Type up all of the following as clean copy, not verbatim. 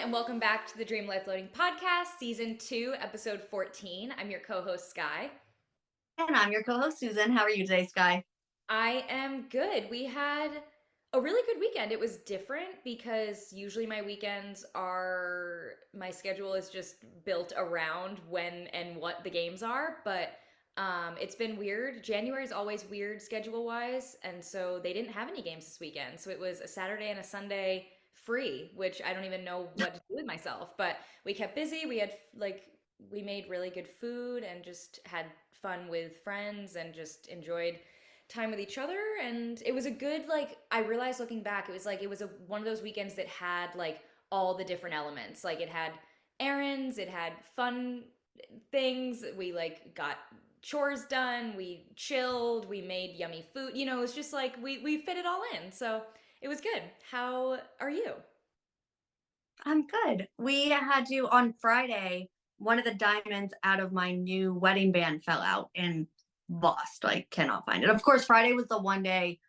and welcome back to the Dream Life Loading Podcast, Season 2, Episode 14. I'm your co-host, Skye. And I'm your co-host, Susan. How are you today, Skye? I am good. We had a really good weekend. It was different because usually my schedule is just built around when and what the games are, but it's been weird. January is always weird schedule-wise, and so they didn't have any games this weekend. So it was a Saturday and a Sunday free, which I don't even know what to do with myself. But we kept busy. We made really good food and just had fun with friends and just enjoyed time with each other. And it was a good, I realized looking back, it was one of those weekends that had all the different elements. Like it had errands, it had fun things. We got chores done, we chilled, we made yummy food. It was just we fit it all in. So it was good. How are you? I'm good. We had to, on Friday, one of the diamonds out of my new wedding band fell out and lost. I cannot find it. Of course, Friday was the one day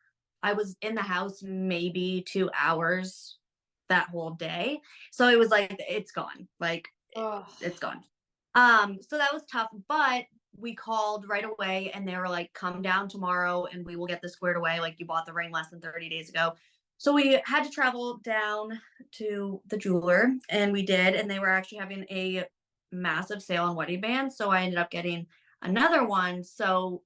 I was in the house maybe 2 hours that whole day. So it was like, it's gone. Oh, It's gone. So that was tough, but we called right away and they were like, come down tomorrow and we will get this squared away. Like, you bought the ring less than 30 days ago. So we had to travel down to the jeweler and we did, and they were actually having a massive sale on wedding bands. So I ended up getting another one. So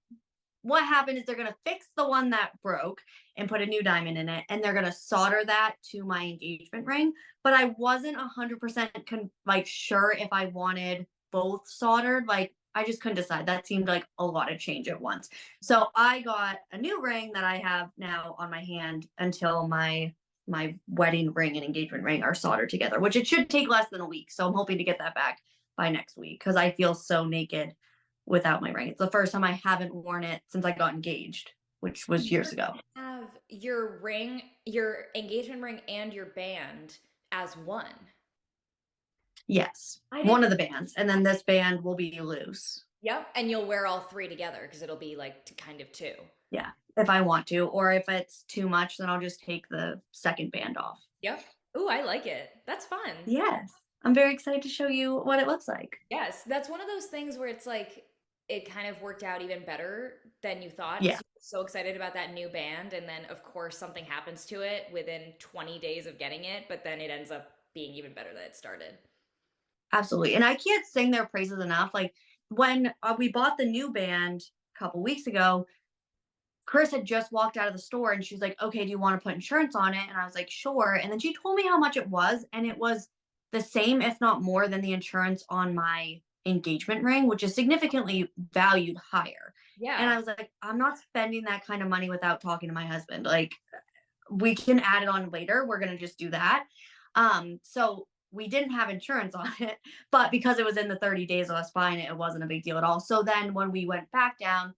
what happened is they're going to fix the one that broke and put a new diamond in it, and they're going to solder that to my engagement ring. But I wasn't 100% sure if I wanted both soldered. Like, I just couldn't decide. That seemed like a lot of change at once. So I got a new ring that I have now on my hand until my wedding ring and engagement ring are soldered together, which it should take less than a week. So I'm hoping to get that back by next week because I feel so naked without my ring. It's the first time I haven't worn it since I got engaged, which was years ago. have your ring, your engagement ring, and your band as one. Yes, I one didn't. of the bands, and then this band will be loose. Yep. And you'll wear all three together because it'll be kind of two. Yeah, if I want to, or if it's too much, then I'll just take the second band off. Yep. Ooh, I like it. That's fun. Yes, I'm very excited to show you what it looks like. Yes, that's one of those things where it's it kind of worked out even better than you thought because Yeah, you're so excited about that new band, and then of course something happens to it within 20 days of getting it, but then it ends up being even better than it started. absolutely. And I can't sing their praises enough. Like, when we bought the new band a couple weeks ago, Chris had just walked out of the store and she was like, okay, do you want to put insurance on it? And I was like, sure. And then she told me how much it was. And it was the same, if not more, than the insurance on my engagement ring, which is significantly valued higher. And Yeah. I was like, I'm not spending that kind of money without talking to my husband. Like, we can add it on later. We're going to just do that. So we didn't have insurance on it, but because it was in the 30 days of us buying it, it wasn't a big deal at all. So then when we went back down,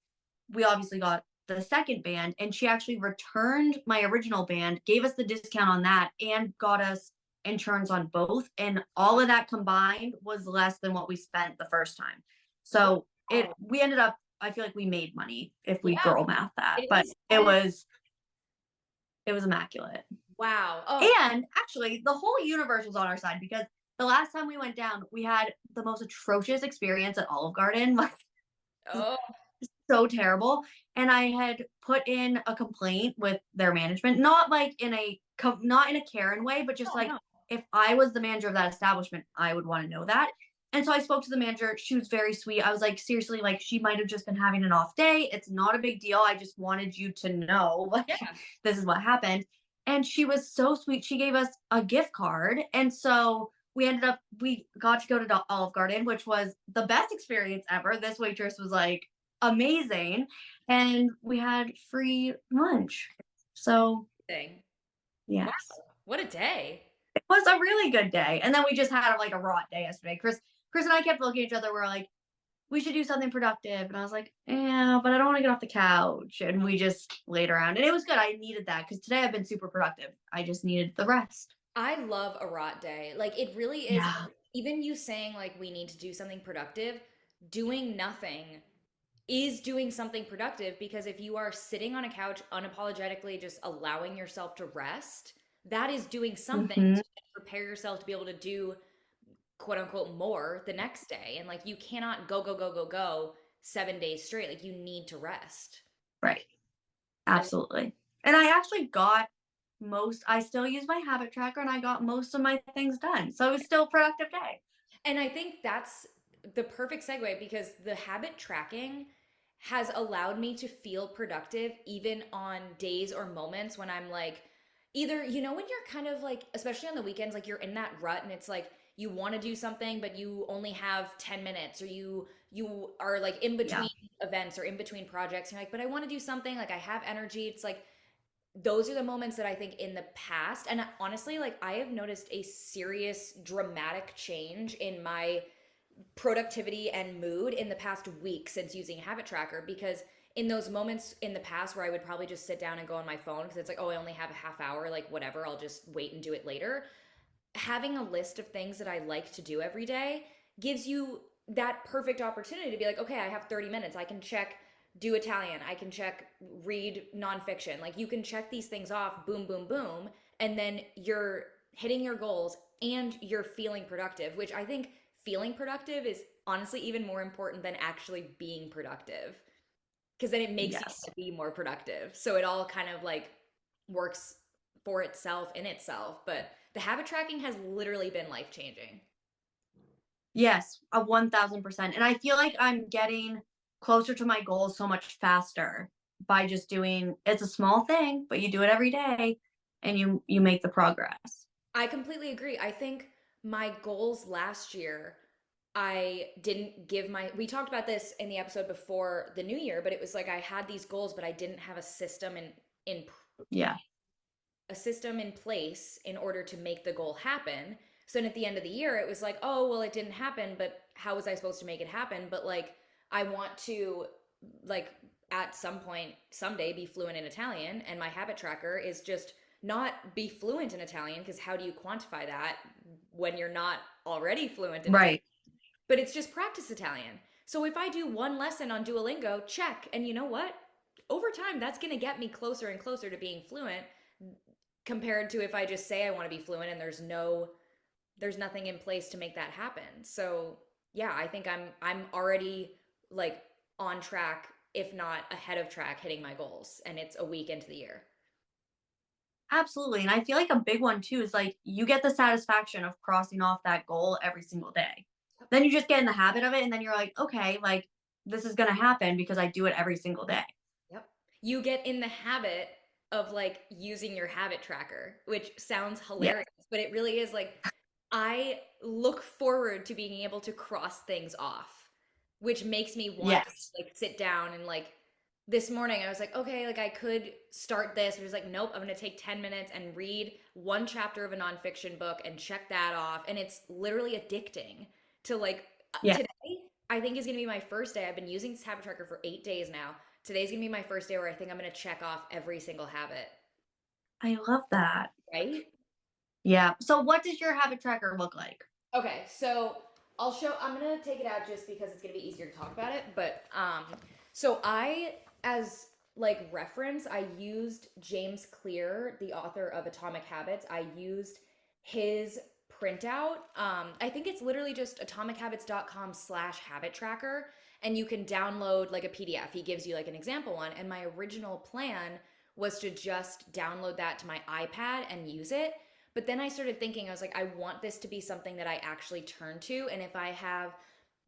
we obviously got the second band, and she actually returned my original band, gave us the discount on that, and got us insurance on both. And all of that combined was less than what we spent the first time. So Oh, we ended up, I feel like we made money if we yeah, girl math that, it but is. it was immaculate. Wow. Oh, And actually, the whole universe was on our side because the last time we went down, we had the most atrocious experience at Olive Garden. Like, oh, so terrible. And I had put in a complaint with their management, not like in a not in a Karen way, but just no, like, no. if I was the manager of that establishment, I would want to know that. And so I spoke to the manager. She was very sweet. I was like, seriously, like, she might have just been having an off day. It's not a big deal. I just wanted you to know, like, Yeah. this is what happened. And she was so sweet. She gave us a gift card. And so we got to go to Olive Garden, which was the best experience ever. This waitress was like amazing. And we had free lunch. So, Thing. Wow. yes, What a day. it was a really good day. And then we just had like a rot day yesterday. Chris and I kept looking at each other. We're like, we should do something productive. And I was like, yeah, but I don't want to get off the couch. And we just laid around. And it was good. I needed that because today I've been super productive. I just needed the rest. I love a rot day. It really is. Yeah. Even you saying we need to do something productive, doing nothing is doing something productive because if you are sitting on a couch unapologetically just allowing yourself to rest, that is doing something. Hmm. prepare yourself to be able to do quote unquote more the next day. And like you cannot go, go, go, go, go 7 days straight. Like you need to rest. Right. And Absolutely. And I actually got I still use my habit tracker and I got most of my things done. So it was still a productive day. and I think that's the perfect segue because the habit tracking has allowed me to feel productive even on days or moments when I'm like, either, when you're kind of like, especially on the weekends, like you're in that rut and it's like you want to do something, but you only have 10 minutes or you are like in Yeah. between events or in between projects. And you're like, but I want to do something, like I have energy. It's like those are the moments that I think in the past, and honestly, like I have noticed a serious dramatic change in my productivity and mood in the past week since using habit tracker, because in those moments in the past where I would probably just sit down and go on my phone because it's like, oh, I only have a half hour, like whatever, I'll just wait and do it later. Having a list of things that I like to do every day gives you that perfect opportunity to be like, okay, I have 30 minutes. I can check do Italian. I can check read nonfiction. Like you can check these things off, boom, boom, boom. And then you're hitting your goals and you're feeling productive, which I think feeling productive is honestly even more important than actually being productive because then it makes you Yes. want to be more productive. So it all kind of like works for itself in itself. But the habit tracking has literally been life changing. Yes, a 1000%. And I feel like I'm getting closer to my goals so much faster by just doing it's a small thing, but you do it every day and you make the progress. I completely agree. I think my goals last year, I didn't give we talked about this in the episode before the new year, but it was like I had these goals, but I didn't have a system in Yeah. a system in place in order to make the goal happen. So then at the end of the year, it was like, oh, well, it didn't happen, but how was I supposed to make it happen? But like, I want to, like, at some point, someday be fluent in Italian. And my habit tracker is just not be fluent in Italian, because how do you quantify that when you're not already fluent in Italian? Right. But it's just practice Italian. So if I do one lesson on Duolingo, check. And you know what? Over time, that's going to get me closer and closer to being fluent compared to if I just say I want to be fluent and there's nothing in place to make that happen. So, yeah, I think I'm already like on track, if not ahead of track, hitting my goals, and it's a week into the year. Absolutely. And I feel like a big one too is like you get the satisfaction of crossing off that goal every single day. Then you just get in the habit of it and then you're like, okay, like this is going to happen because I do it every single day. Yep. You get in the habit of like using your habit tracker, which sounds Yes. hilarious, but it really is like I look forward to being able to cross things off, which makes me want to Yes. like sit down and like this morning I was like, okay, like I could start this, but it's like, nope, I'm gonna take 10 minutes and read one chapter of a nonfiction book and check that off. And it's literally addicting to like Yeah. today, I think is gonna be my first day. I've been using this habit tracker for 8 days now. Today's gonna be my first day where I think I'm gonna check off every single habit, I love that. right? Yeah. So what does your habit tracker look like? Okay, so I'm gonna take it out just because it's gonna be easier to talk about it. But so I, as like reference, I used James Clear, the author of Atomic Habits. I used his printout. I think it's literally just atomichabits.com/habit tracker, and you can download like a PDF. He gives you like an example one. And my original plan was to just download that to my iPad and use it. But then I started thinking, I was like, I want this to be something that I actually turn to. And if I have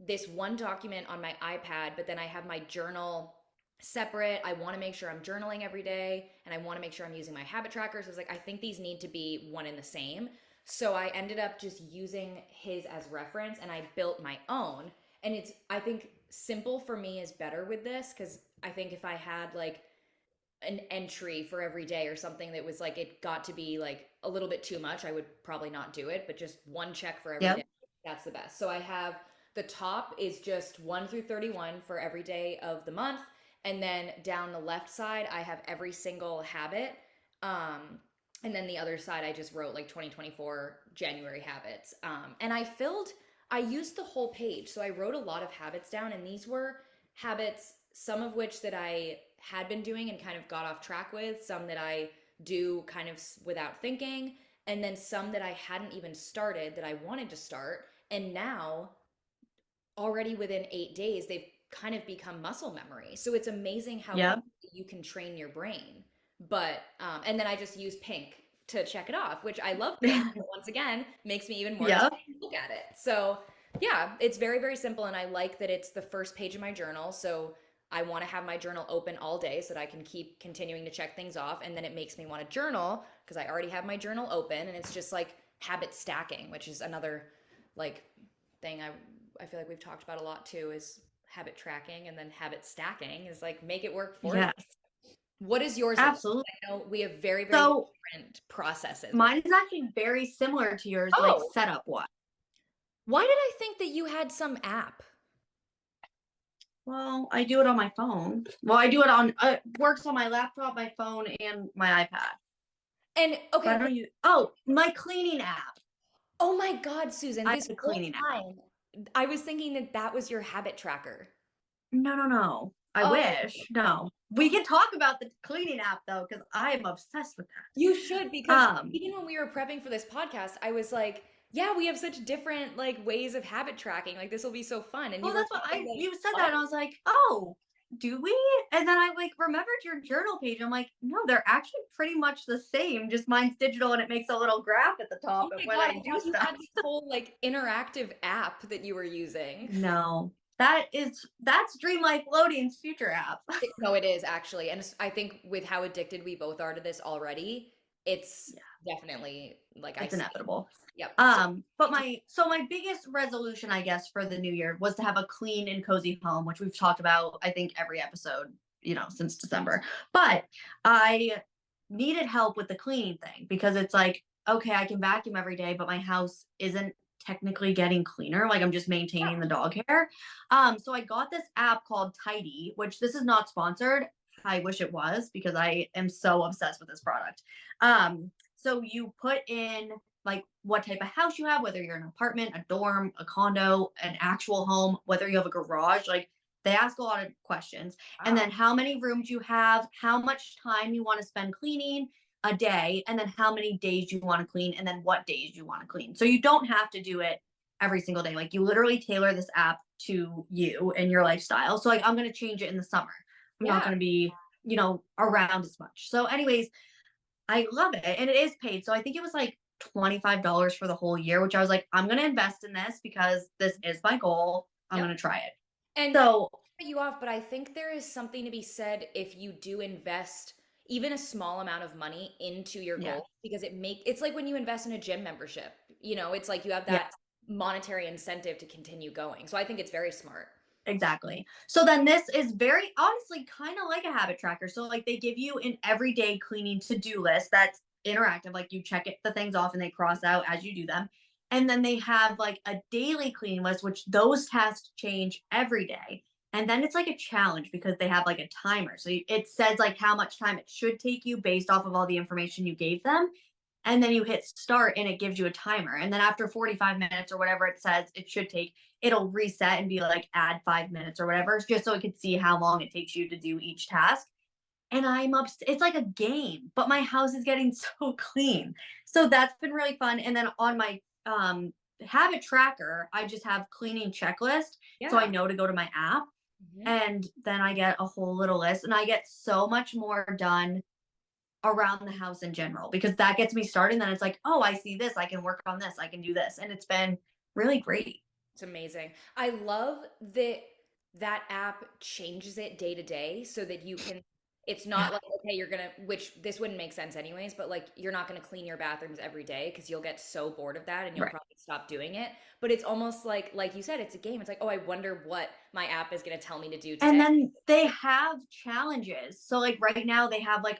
this one document on my iPad, but then I have my journal separate, I want to make sure I'm journaling every day and I want to make sure I'm using my habit trackers. So I was like, I think these need to be one and the same. So I ended up just using his as reference and I built my own. And it's, I think simple for me is better with this because I think if I had like an entry for every day or something that was like it got to be like a little bit too much, I would probably not do it, but just one check for every day. Yep. That's the best. So I have the top is just 1 through 31 for every day of the month, and then down the left side I have every single habit. And then the other side I just wrote like 2024 January habits. And I used the whole page. So I wrote a lot of habits down, and these were habits, some of which that I had been doing and kind of got off track with, some that I do kind of without thinking. and then some that I hadn't even started that I wanted to start. And now, already within 8 days, they've kind of become muscle memory. So it's amazing how Yep. quickly you can train your brain. But, and then I just use pink to check it off, which I love pink. But once again, makes me even more Yep. excited to look at it. So yeah, it's very, very simple. And I like that it's the first page of my journal. So I want to have my journal open all day so that I can keep continuing to check things off. And then it makes me want to journal because I already have my journal open. And it's just like habit stacking, which is another like thing I feel like we've talked about a lot too is habit tracking, and then habit stacking is like make it work for you. Yes. What does yours look like? Absolutely. I know we have very, very So different processes with. mine is actually very similar to yours, like Oh, setup wise. why did I think that you had some app? Well, I do it on my phone. Well, I do it on works on my laptop, my phone, and my iPad. And But okay, I don't use my cleaning app. oh my God, Susan, I this have a whole cleaning app. time I was thinking that that was your habit tracker. No, no, no. I Oh, wish. No. We can talk about the cleaning app though, because I am obsessed with you should, that. because even when we were prepping for this podcast, I was like, yeah, we have such different like ways of habit tracking. Like this will be so fun. And you Well, were that's what probably like, you said that, what? and I was like, oh, do we? And then I like remembered your journal page. I'm like, no, they're actually pretty much the same. Just mine's digital and it makes a little graph at the top Oh of my when God, I I do thought you stuff. had this whole like interactive app that you were using. No, that's Dream Life Loading's future app. No, it is actually. And I think with how addicted we both are to this already, it's Yeah, definitely like I it's see. inevitable. Yep. So But my biggest resolution, I guess, for the new year was to have a clean and cozy home, which we've talked about, I think, every episode, since December. But I needed help with the cleaning thing because it's like, okay, I can vacuum every day, but my house isn't technically getting cleaner. Like I'm just yeah. maintaining the dog hair. So I got this app called Tidy, which this is not sponsored. I wish it was because I am so obsessed with this product. So you put in like what type of house you have, whether you're an apartment, a dorm, a condo, an actual home, whether you have a garage, like they ask a lot of questions. And Wow. then how many rooms you have, how much time you want to spend cleaning a day, and then how many days you want to clean, and then what days you want to clean. So you don't have to do it every single day. Like you literally tailor this app to you and your lifestyle. So like I'm going to change it in the summer. I'm not Yeah. going to be, around as much. So anyways, I love it. And it is paid. So I think it was like $25 for the whole year, which I was like, I'm going to invest in this because this is my goal. I'm Yep. going to try it. And not So, to cut you off, but I think there is something to be said if you do invest even a small amount of money into your yeah. goal, because it's like when you invest in a gym membership, it's like you have Yeah, that monetary incentive to continue going. So I think it's very smart. exactly. So then this is very honestly kind of like a habit tracker. So like they give you an everyday cleaning to-do list that's interactive. Like you check the things off and they cross out as you do them. And then they have like a daily cleaning list, which those tasks change every day. And then it's like a challenge because they have like a timer. So it says like how much time it should take you based off of all the information you gave them. And then you hit start and it gives you a timer. And then after 45 minutes or whatever it says it should take, it'll reset and be like add 5 minutes or whatever, just so it could see how long it takes you to do each task. And it's like a game, but my house is getting so clean. So that's been really fun. And then on my habit tracker, I just have cleaning checklist. So I Yeah. know to go to my app, Mhm. and then I get a whole little list and I get so much more done around the house in general because that gets me started. And then it's like, oh, I see this. I can work on this. I can do this. And it's been really great. It's amazing. I love that that app changes it day to day so that you can, it's not Yeah. like, okay, which this wouldn't make sense anyways, but like you're not going to clean your bathrooms every day because you'll get so bored of that and you'll Right. probably stop doing it. But it's almost like you said, it's a game. It's like, oh, I wonder what my app is going to tell me to do And today. then they have challenges. So like right now they have like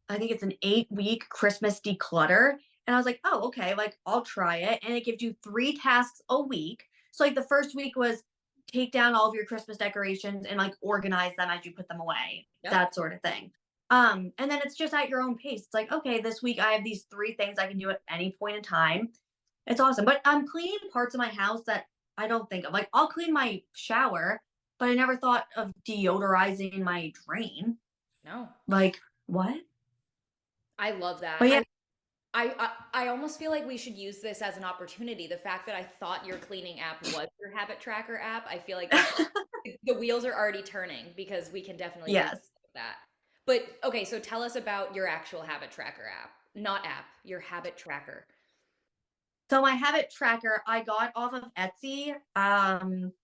I think it's an 8-week Christmas declutter. And I was like, oh, okay, like I'll try it. And it gives you 3 tasks a week. So like the first week was take down all of your Christmas decorations and like organize them as you put them away, Yep. that sort of thing. And then it's just at your own pace. It's like, okay, this week I have these 3 things I can do at any point in time. It's awesome. But I'm cleaning parts of my house that I don't think of. Like I'll clean my shower, but I never thought of deodorizing my drain. No, Like, what? I love that. But yeah, I almost feel like we should use this as an opportunity. The fact that I thought your cleaning app was your habit tracker app, I feel like this the wheels are already turning because we can definitely do Yes. that. But okay, so tell us about your actual habit tracker app. Not app, your habit tracker. So my habit tracker, I got off of Etsy.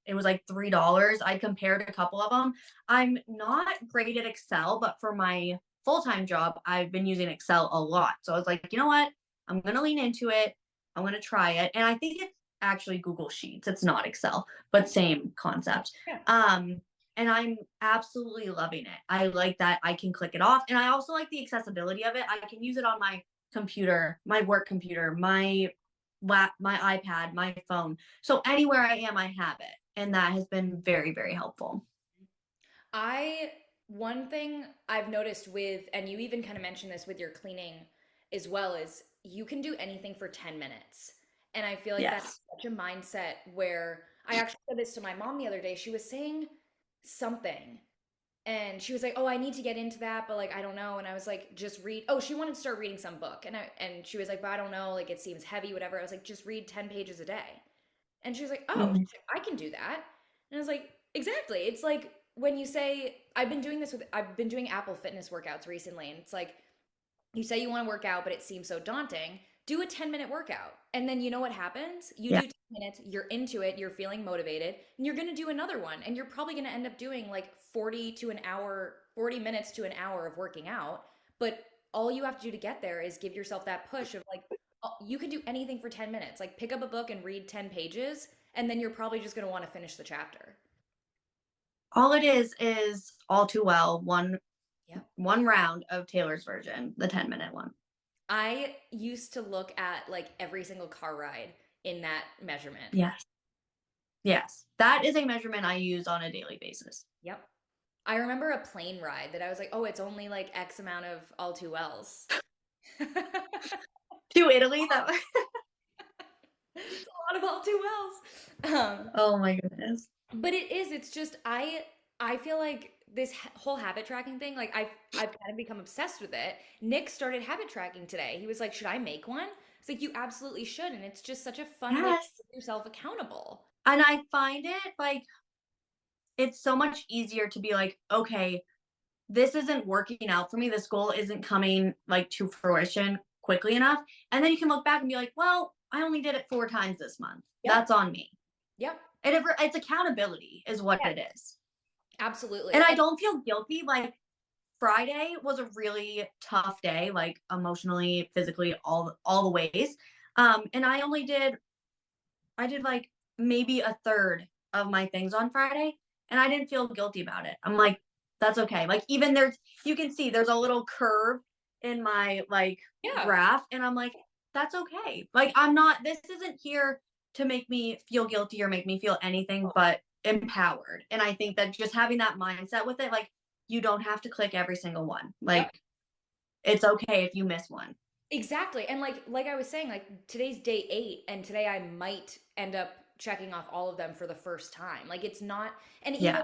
It was like $3. I compared a couple of them. I'm not great at Excel, but for my full-time job, I've been using Excel a lot. So I was like, you know what? I'm gonna lean into it. I'm gonna try it. And I think it's actually Google Sheets. It's not Excel, but same concept. Yeah. And I'm absolutely loving it. I like that I can click it off. And I also like the accessibility of it. I can use it on my computer, my work computer, my iPad, my phone. So anywhere I am, I have it. And that has been very, very helpful. I One thing I've noticed with, and you even kind of mentioned this with your cleaning as well, is you can do anything for 10 minutes. And I feel like that's Yes. such a mindset where I actually said this to my mom the other day. She was saying something and she was like, "Oh, I need to get into that, but like I don't know." And I was like, "Just read." Oh, she wanted to start reading some book. And she was like, "But I don't know, like it seems heavy, whatever." I was like, "Just read 10 pages a day." And she was like, "Oh, Mhm. she's like, I can do that." And I was like, "Exactly." It's like when you say, I've been doing Apple Fitness workouts recently, and it's like you say you want to work out, but it seems so daunting. Do a 10-minute workout. And then you know what happens? You Yeah. do 10 minutes, you're into it, you're feeling motivated, and you're going to do another one. And you're probably going to end up doing like 40 minutes to an hour of working out. But all you have to do to get there is give yourself that push of like, oh, you can do anything for 10 minutes. Like pick up a book and read 10 pages, and then you're probably just going to want to finish the chapter. All it is all too well Yep. one round of Taylor's version, the 10-minute one. I used to look at like every single car ride in that measurement. Yes. Yes. That is a measurement I use on a daily basis. Yep. I remember a plane ride that I was like, oh, it's only like X amount of all too wells. It's To Italy, that a lot of all too wells. oh my goodness. But it's just I feel like this whole habit tracking thing, like I've kind of become obsessed with it. Nick started habit tracking today. He was like, "Should I make one?" It's like you absolutely should, and it's just such a fun way to Yes. keep yourself accountable. And I find it like it's so much easier to be like, okay, this isn't working out for me. This goal isn't coming like to fruition quickly enough. And then you can look back and be like, well, I only did it 4 times this month. Yep. That's on me. Yep. And it's accountability is what Yeah, it is. And absolutely. I And don't feel guilty. Like Friday was a really tough day, like emotionally, physically, all the ways. And I did like maybe a third of my things on Friday, and I didn't feel guilty about it. I'm like, that's okay. Like even you can see there's a little curve in my like yeah. graph, and I'm like, that's okay. Like I'm not. This isn't here to make me feel guilty or make me feel anything but empowered. And I think that just having that mindset with it, like you don't have to click every single one. Yep. Like it's okay if you miss one. Exactly. And like I was saying, like today's day 8 and today I might end up checking off all of them for the first time. Like it's not, and even Yeah.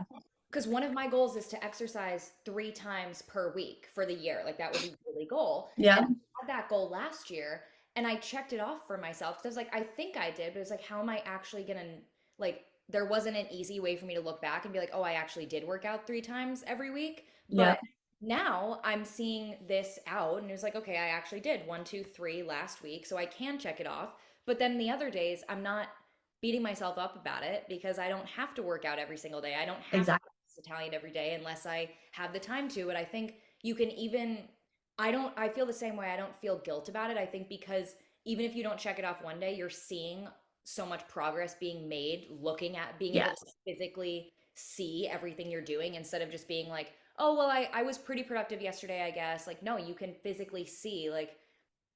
because one of my goals is to exercise 3 times per week for the year. Like that was a yearly goal. Yeah. And I had that goal last year and I checked it off for myself because I was like, I think I did, but it's like, how am I actually gonna like there wasn't an easy way for me to look back and be like, oh, I actually did work out 3 times every week. Yeah. But now I'm seeing this out and it was like, okay, I actually did 1, 2, 3 last week, so I can check it off. But then the other days, I'm not beating myself up about it because I don't have to work out every single day. I don't have to Exactly. practice Italian every day unless I have the time to. But I think you can even, I feel the same way. I don't feel guilt about it. I think because even if you don't check it off one day, you're seeing so much progress being made, looking at being able to Yes. physically see everything you're doing instead of just being like, oh, well, I was pretty productive yesterday, I guess. Like, no, you can physically see, like,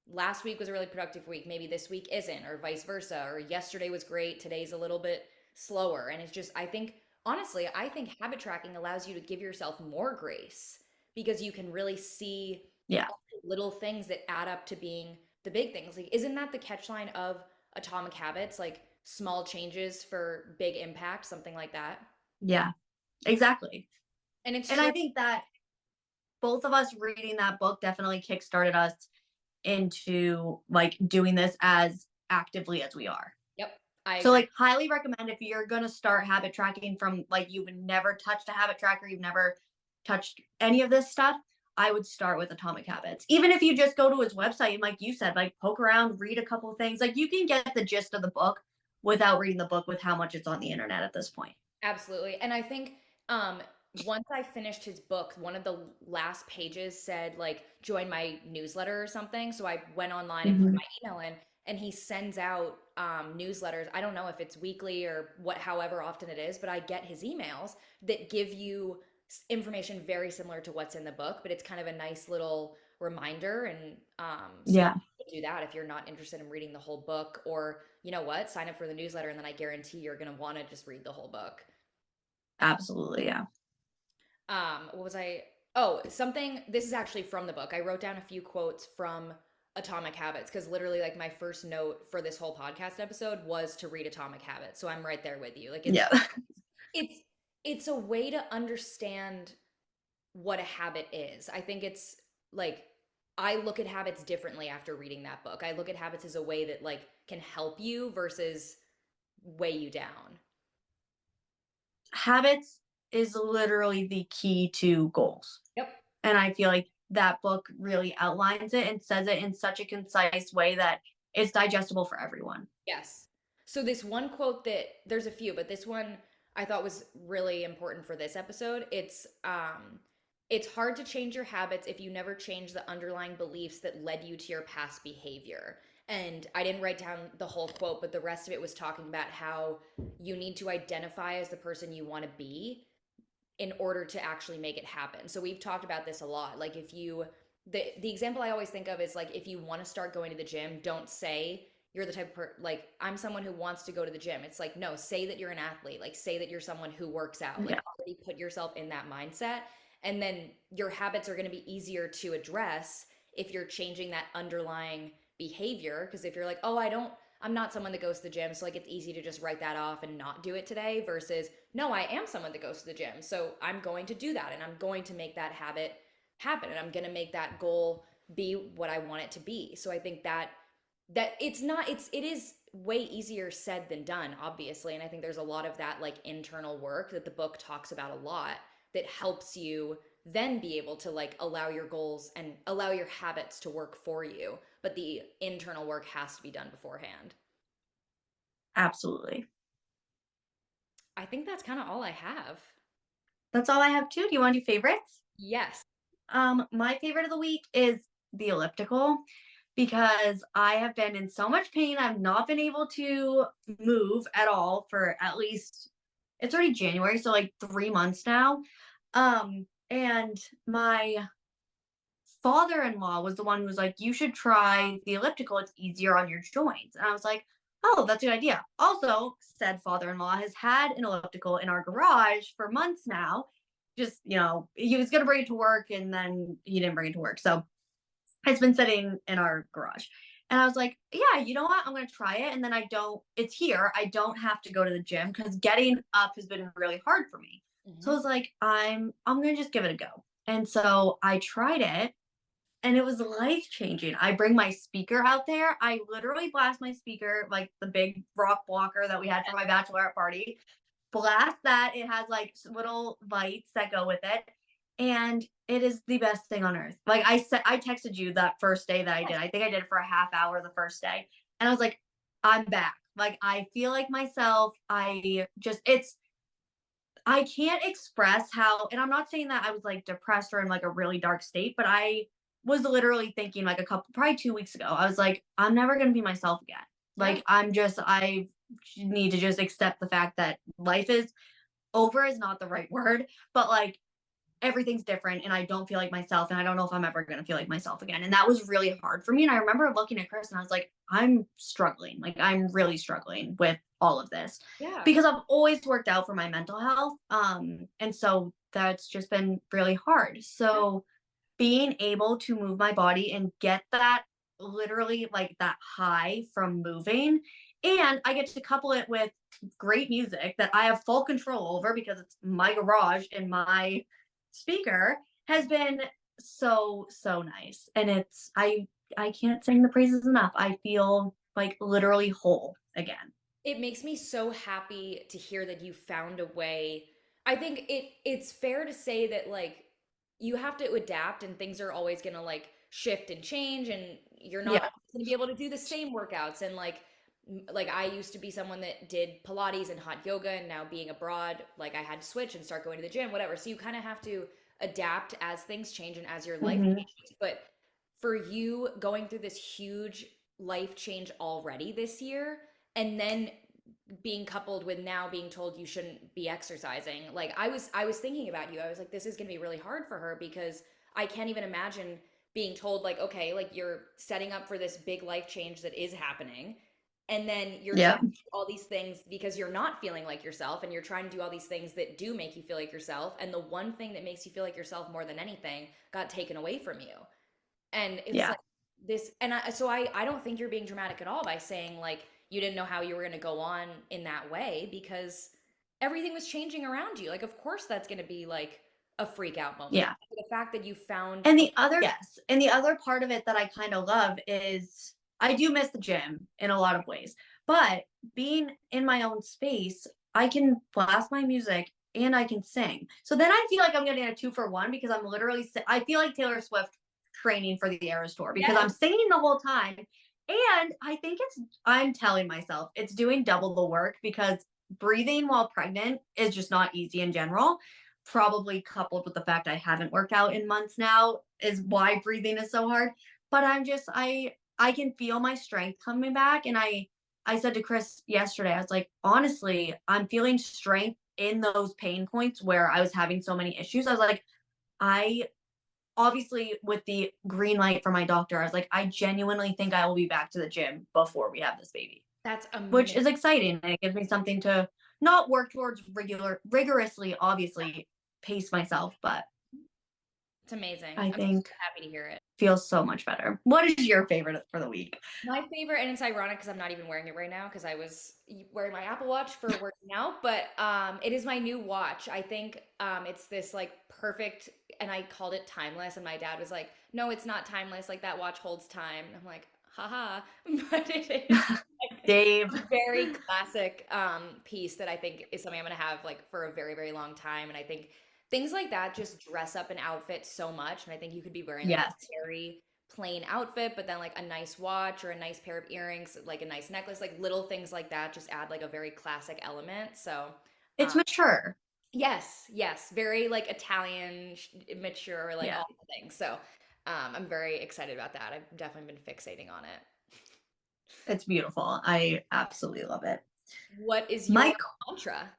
last week was a really productive week. Maybe this week isn't, or vice versa. Or yesterday was great. Today's a little bit slower. And it's just, I think, honestly, I think habit tracking allows you to give yourself more grace because you can really see Yeah. all the little things that add up to being the big things. Like, isn't that the catchline of Atomic Habits? Like, small changes for big impact, something like that. Yeah. Exactly. And it's And I true. think that both of us reading that book definitely kickstarted us into like doing this as actively as we are. Yep, I So agree. like highly recommend if you're going to start habit tracking from like you've never touched a habit tracker, you've never touched any of this stuff, I would start with Atomic Habits. Even if you just go to his website and like you said, like poke around, read a couple of things, like you can get the gist of the book without reading the book with how much it's on the internet at this point. Absolutely. And I think once I finished his book, one of the last pages said like join my newsletter or something. So I went online and put Mhm. my email in and he sends out newsletters. I don't know if it's weekly or what however often it is, but I get his emails that give you information very similar to what's in the book, but it's kind of a nice little reminder and so you Yeah, can do that if you're not interested in reading the whole book or you know what, sign up for the newsletter and then I guarantee you're going to want to just read the whole book. absolutely. Yeah. What was I? Oh, something. This is actually from the book. I wrote down a few quotes from Atomic Habits because literally, like, my first note for this whole podcast episode was to read Atomic Habits. So I'm right there with you. Like, Yeah. it's it's a way to understand what a habit is. I think it's like I look at habits differently after reading that book. I look at habits as a way that like can help you versus weigh you down. Habits is literally the key to goals. Yep. And I feel like that book really outlines it and says it in such a concise way that it's digestible for everyone. Yes. So this one quote that there's a few, but this one I thought was really important for this episode. It's hard to change your habits if you never change the underlying beliefs that led you to your past behavior. And I didn't write down the whole quote, but the rest of it was talking about how you need to identify as the person you want to be in order to actually make it happen. So we've talked about this a lot. Like if you the example I always think of is like if you want to start going to the gym, don't say you're the type of like I'm someone who wants to go to the gym. It's like no, say that you're an athlete. Like say that you're someone who works out. Like Yeah, already put yourself in that mindset and then your habits are going to be easier to address if you're changing that underlying behavior because if you're like, "Oh, I'm not someone that goes to the gym, so like it's easy to just write that off and not do it today versus no, I am someone that goes to the gym. So I'm going to do that and I'm going to make that habit happen and I'm going to make that goal be what I want it to be. So I think that it's not it is way easier said than done, obviously, and I think there's a lot of that like internal work that the book talks about a lot that helps you then be able to like allow your goals and allow your habits to work for you, but the internal work has to be done beforehand. absolutely. I think that's kind of all I have. That's all I have too. Do you want to do favorites? Yes. My favorite of the week is the elliptical because I have been in so much pain. I've not been able to move at all for at least it's already January, so like 3 months now. And my father-in-law was the one who was like, "You should try the elliptical. It's easier on your joints." And I was like, "Oh, that's a good idea." Also, said father-in-law has had an elliptical in our garage for months now. Just, he was gonna bring it to work and then he didn't bring it to work. So it's been sitting in our garage. And I was like, "Yeah, you know what? I'm gonna try it." And then it's here. I don't have to go to the gym because getting up has been really hard for me. So I Hmm. was like, I'm gonna just give it a go. And so I tried it and it was life changing. I bring my speaker out there. I literally blast my speaker, like the big rock blocker that we had for my bachelorette party. Blast that. It has like little lights that go with it. And it is the best thing on earth. Like I texted you that first day that I did. I think I did it for a half hour the first day. And I was like, I'm back. Like I feel like myself. I can't express how, and I'm not saying that I was like depressed or in like a really dark state, but I was literally thinking like probably 2 weeks ago, I was like, I'm never going to be myself again. Yeah. Like, I need to just accept the fact that life is over is not the right word, but like everything's different and I don't feel like myself and I don't know if I'm ever going to feel like myself again. And that was really hard for me. And I remember looking at Chris and I was like, I'm struggling. Like I'm really struggling with all of this Yeah. because I've always worked out for my mental health. And so that's just been really hard. Yeah. So being able to move my body and get that literally like that high from moving and I get to couple it with great music that I have full control over because it's my garage and my speaker has been so nice and I can't sing the praises enough. I feel like literally whole again. It makes me so happy to hear that you found a way. I think it's fair to say that like you have to adapt and things are always going to like shift and change and you're not Yeah. always going to be able to do the same workouts and like I used to be someone that did Pilates and hot yoga and now being abroad like I had to switch and start going to the gym whatever. So you kind of have to adapt as things change and as your life Hmm. changes. But for you going through this huge life change already this year and then being coupled with now being told you shouldn't be exercising. Like I was thinking about you. I was like this is going to be really hard for her because I can't even imagine being told like okay, like you're setting up for this big life change that is happening and then you're trying Yeah. to do all these things because you're not feeling like yourself and you're trying to do all these things that do make you feel like yourself and the one thing that makes you feel like yourself more than anything got taken away from you. And it's Yeah. like this, and so I don't think you're being dramatic at all by saying like you didn't know how you were going to go on in that way because everything was changing around you. Like, of course, that's going to be like a freak out moment. Yeah. The fact that you found And a, the other, yes. And the other part of it that I kind of love is I do miss the gym in a lot of ways, but being in my own space, I can blast my music and I can sing. So then I feel like I'm getting a 2 for 1 because I'm literally, I feel like Taylor Swift training for the Eras Tour because I'm yes, singing the whole time. And I think I'm telling myself it's doing double the work because breathing while pregnant is just not easy in general, probably coupled with the fact I haven't worked out in months now is why breathing is so hard. But I can feel my strength coming back. And I said to Chris yesterday, I was like, honestly, I'm feeling strength in those pain points where I was having so many issues. I was like, I obviously with the green light from my doctor, I was like, I genuinely think I will be back to the gym before we have this baby, that's which amazing. is exciting. And it gives me something to not work towards rigorously, obviously pace myself, but It's amazing. I I'm so think happy to hear it. feels so much better. What is your favorite for the week? My favorite, and it's ironic because I'm not even wearing it right now because I was wearing my Apple Watch for working out, but it is my new watch. I think it's this like perfect, and I called it timeless, and my dad was like, "No, it's not timeless. Like that watch holds time." And I'm like, "Haha," but it is like Dave. a very classic piece that I think is something I'm gonna have like for a very, very long time. And I think things like that just dress up an outfit so much, and I think you could be wearing like a Yes. very plain outfit, but then like a nice watch or a nice pair of earrings, like a nice necklace, like little things like that just add like a very classic element. So, It's um, mature. yes, yes, very like Italian, mature, like Yeah. all the things. So, I'm very excited about that. I've definitely been fixating on it. It's beautiful. I absolutely love it. What is your Mike mantra?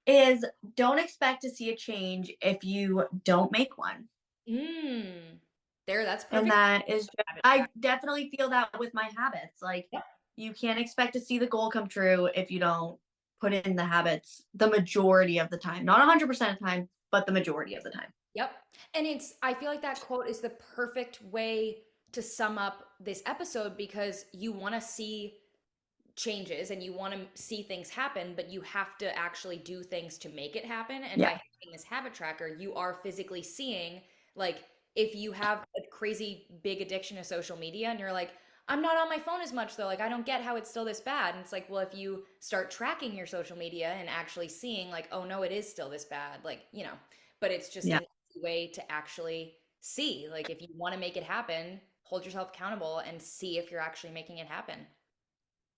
is don't expect to see a change if you don't make one. Mm, there, that's And perfect. that is just, Habit I track. definitely feel that with my habits. Like Yep. you can't expect to see the goal come true if you don't put in the habits the majority of the time. Not 100% of the time, but the majority of the time. Yep. And I feel like that quote is the perfect way to sum up this episode because you want to see changes and you want to see things happen, but you have to actually do things to make it happen. And by Yeah. having this habit tracker, you are physically seeing, like, if you have a crazy big addiction to social media and you're like, I'm not on my phone as much though, like, I don't get how it's still this bad. And it's like, well, if you start tracking your social media and actually seeing, like, oh no, it is still this bad, like, but it's just Yeah. an easy way to actually see, like, if you want to make it happen, hold yourself accountable and see if you're actually making it happen.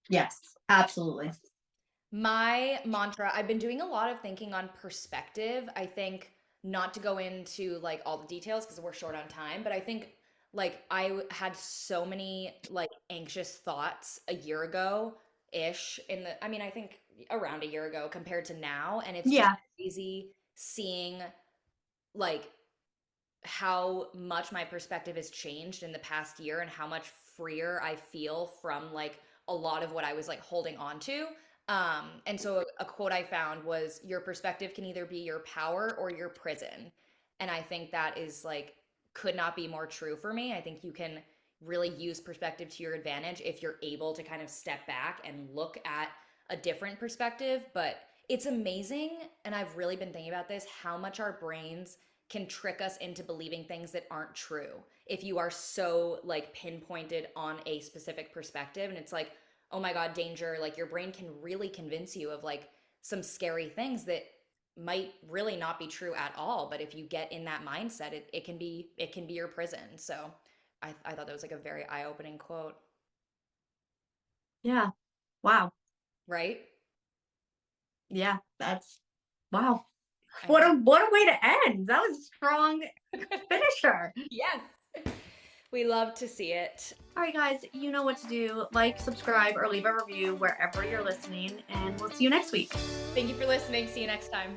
Yes. Absolutely. My mantra, I've been doing a lot of thinking on perspective. I think not to go into like all the details because we're short on time, but I think like had so many like anxious thoughts a year ago ish I mean, I think around a year ago compared to now. And it's just Yeah. crazy seeing like how much my perspective has changed in the past year and how much freer I feel from like a lot of what I was like holding on to. And so a quote I found was your perspective can either be your power or your prison. And I think that is like could not be more true for me. I think you can really use perspective to your advantage if you're able to kind of step back and look at a different perspective. But it's amazing, and I've really been thinking about this, how much our brains can trick us into believing things that aren't true if you are so like pinpointed on a specific perspective. And it's like, oh my God, danger. Like your brain can really convince you of like some scary things that might really not be true at all. But if you get in that mindset, it can be your prison. So I thought that was like a very eye-opening quote. Yeah. Wow. Right? Yeah. That's wow. I What know. a way to end. That was a strong finisher. Yes. We love to see it. All right, guys, you know what to do. Like, subscribe, or leave a review wherever you're listening, and we'll see you next week. Thank you for listening. See you next time.